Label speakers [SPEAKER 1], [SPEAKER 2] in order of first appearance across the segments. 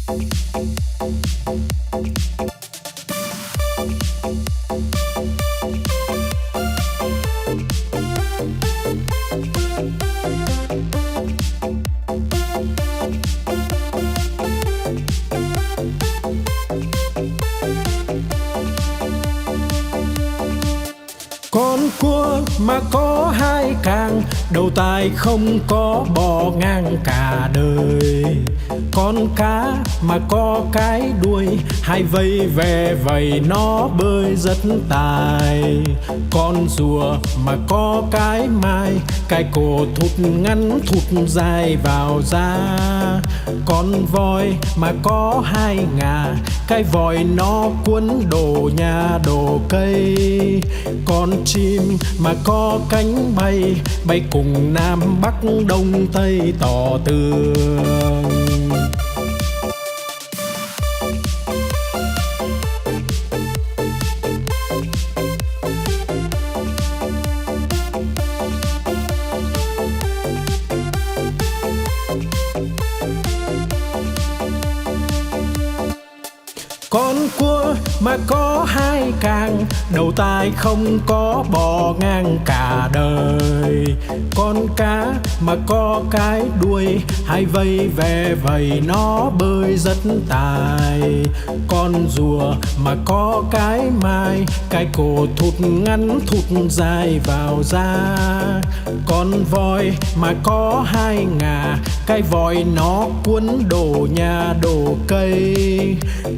[SPEAKER 1] Con cua mà có hai càng, đầu tai không có bò ngang cả đời. Con cá mà có cái đuôi, hai vây ve vầy nó bơi rất tài. Con rùa mà có cái mai, cái cổ thụt ngắn thụt dài vào da. Con voi mà có hai ngà, cái vòi nó cuốn đồ nhà đồ cây. Con chim mà có cánh bay, bay cùng Nam Bắc Đông Tây tỏ tường. Con cua mà có hai càng, đầu tai không có bò ngang cả đời. Con cá mà có cái đuôi, hai vây ve vầy nó bơi rất tài. Con rùa mà có cái mai, cái cổ thụt ngắn thụt dài vào da. Con voi mà có hai ngà, cái vòi nó cuốn đồ nhà đồ cây.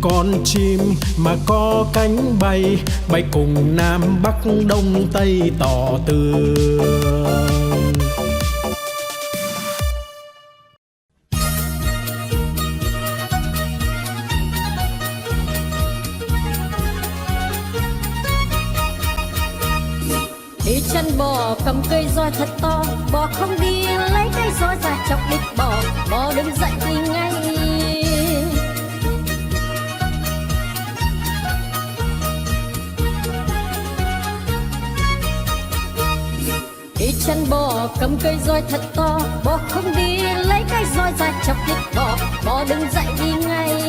[SPEAKER 1] Con chim mà có cánh bay, bay cùng Nam Bắc Đông Tây tỏ tường.
[SPEAKER 2] Đi chân bò cầm cây roi thật to, bò không đi lấy cây roi ra chọc đít bò, bò đứng dậy đi ngay. Đi chân bò cầm cây roi thật to, bò không đi lấy cây roi ra chọc đít bò, bò đứng dậy đi ngay.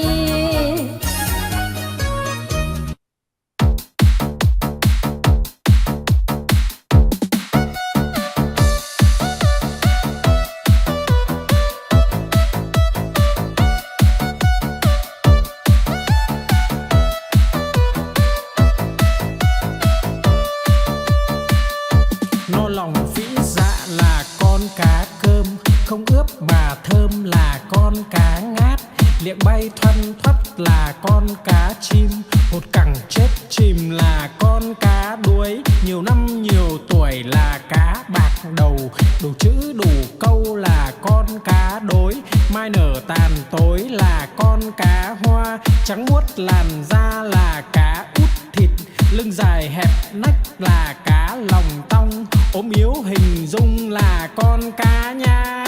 [SPEAKER 1] Lòng vĩ dạ là con cá cơm, không ướp mà thơm là con cá ngát. Liệng bay thoăn thoắt là con cá chim, hột cẳng chết chìm là con cá đuối. Nhiều năm nhiều tuổi là cá bạc đầu, đủ chữ đủ câu là con cá đối. Mai nở tàn tối là con cá hoa, trắng muốt làn da là cá út thịt. Lưng dài hẹp nách là cá lòng tong, ốm yếu hình dung là con cá nhái.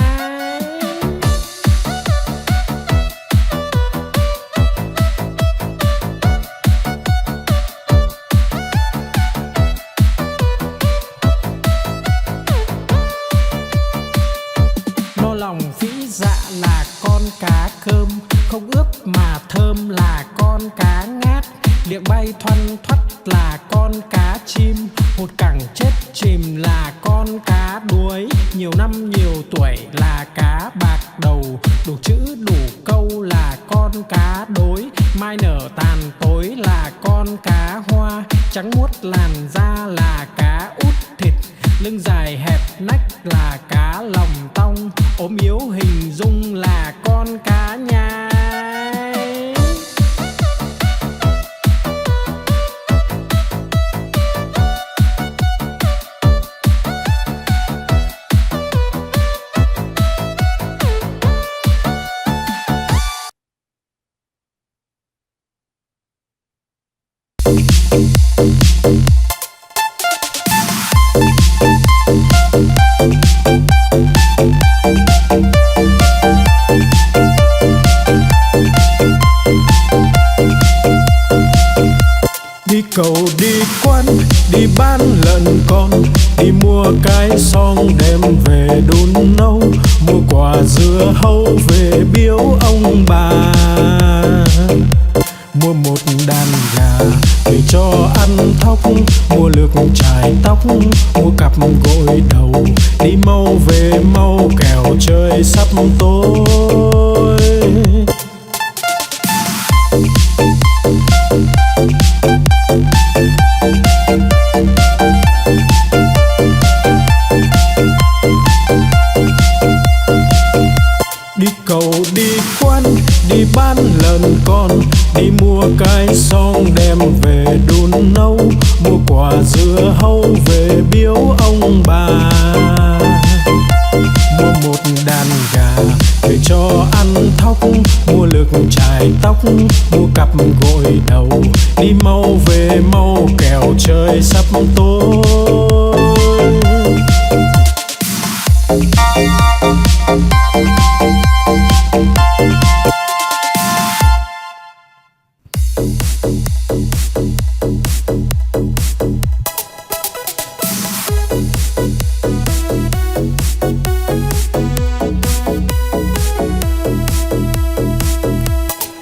[SPEAKER 1] No lòng vĩ dạ là con cá cơm, không ướp mà thơm là con cá ngát. Liệng bay thoăn thoắt là con cá chim, hột cẳng chết chìm là con cá đuối. Nhiều năm nhiều tuổi là cá bạc đầu, đủ chữ đủ câu là con cá đối. Mai nở tàn tối là con cá hoa, trắng muốt làn da là cá út thịt. Lưng dài hẹp nách là cá lòng tong, ốm yếu hình dung là con cá nhái. Đi cầu đi quán, đi bán lợn con, đi mua cái xong đem về đun nấu, mua quả dưa hấu về biếu ông bà. mua cặp gội đầu, đi mau về mau kẻo trời sắp tối. Đi cầu đi quán, đi bán lợn con, đi mua cái xong đem về đun nấu, mua quả dưa hấu về biếu ông bà, mua một đàn gà về cho ăn thóc, mua lược chải tóc, mua cặp gội đầu, đi mau về mau kẻo trời sắp tối.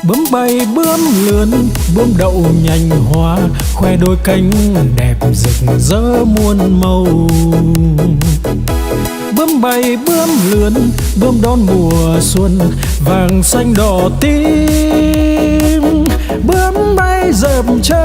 [SPEAKER 1] Bướm bay bướm lượn, bướm đậu nhành hoa, khoe đôi cánh đẹp rực rỡ muôn màu. Bướm bay bướm lượn, bướm đón mùa xuân, vàng xanh đỏ tím, bướm bay dợp trời.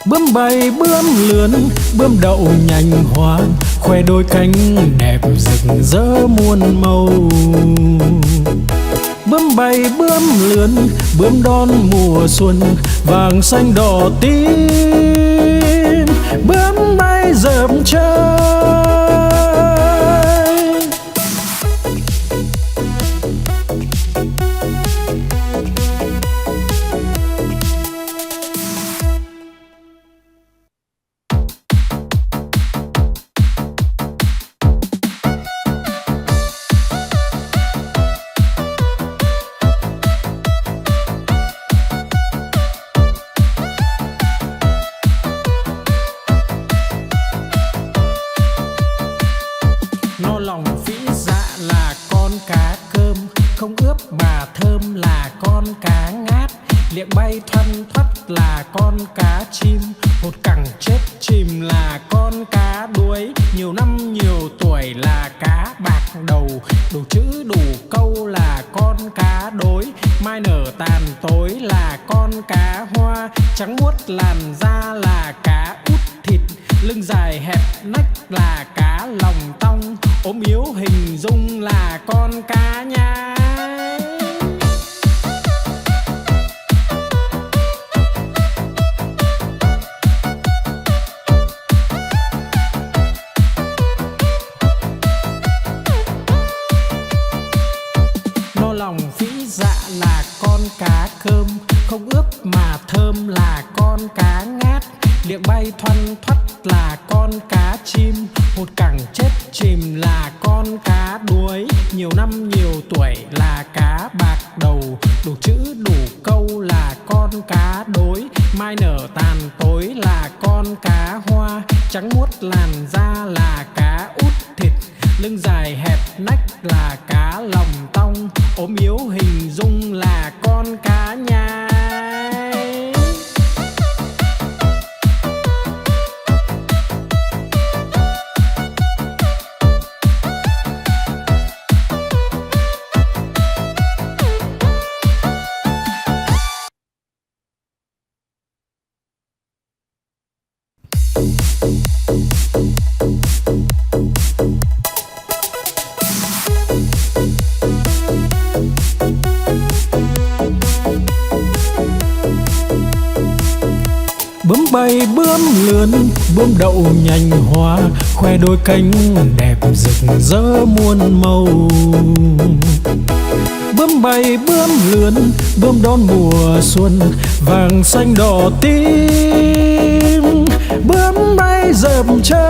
[SPEAKER 1] Bướm bay bướm lượn, bướm đậu nhành hoa, khoe đôi cánh đẹp rực rỡ muôn màu. Bướm bay bướm lượn, bướm đón mùa xuân, vàng xanh đỏ tím, bướm bay dợp trời. No lòng phĩ dạ là con cá cơm, không ướp mà thơm là con cá ngát, liệng bay thoăn thoắt là con cá chim, hột cẳng chết chìm là con cá đuối, nhiều năm nhiều tuổi là cá bạc đầu, đủ chữ đủ câu là con cá đối, mai nở tàn tối là con cá hoa, trắng muốt làn da là cá út thịt, lưng dài hẹp nách là cá lòng tong, ốm yếu hình dung là con cá nhái. No lòng phĩ dạ là con cá cơm, không ướp mà thơm là con cá ngát, liệng bay thoăn thoắt là con cá chim, hột cẳng chết chìm là con cá đuối, nhiều năm nhiều tuổi là cá bạc đầu, đủ chữ đủ câu là con cá đối, mai nở tàn tối là con cá hoa, trắng muốt làn da là cá út thịt, lưng dài hẹp nách là cá lòng tong, ốm yếu hình dung là con cá nhái. Bướm bay bướm lượn, bướm đậu nhành hoa, khoe đôi cánh đẹp rực rỡ muôn màu. Bướm bay bướm lượn, bướm đón mùa xuân, vàng xanh đỏ tím, bướm bay dợp trời.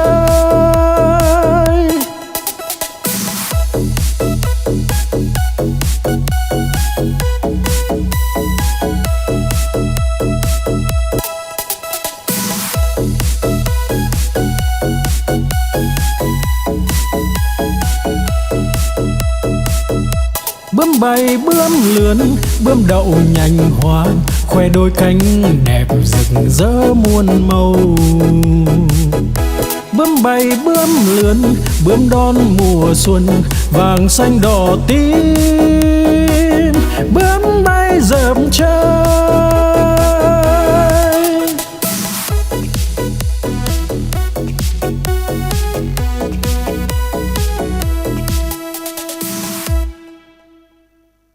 [SPEAKER 1] bay bướm lướn, bướm đậu nhành hoa, khoe đôi cánh đẹp rực rỡ muôn màu. Bướm bay bướm lướn, bướm đón mùa xuân, vàng xanh đỏ tím. Bướm bay dợp trời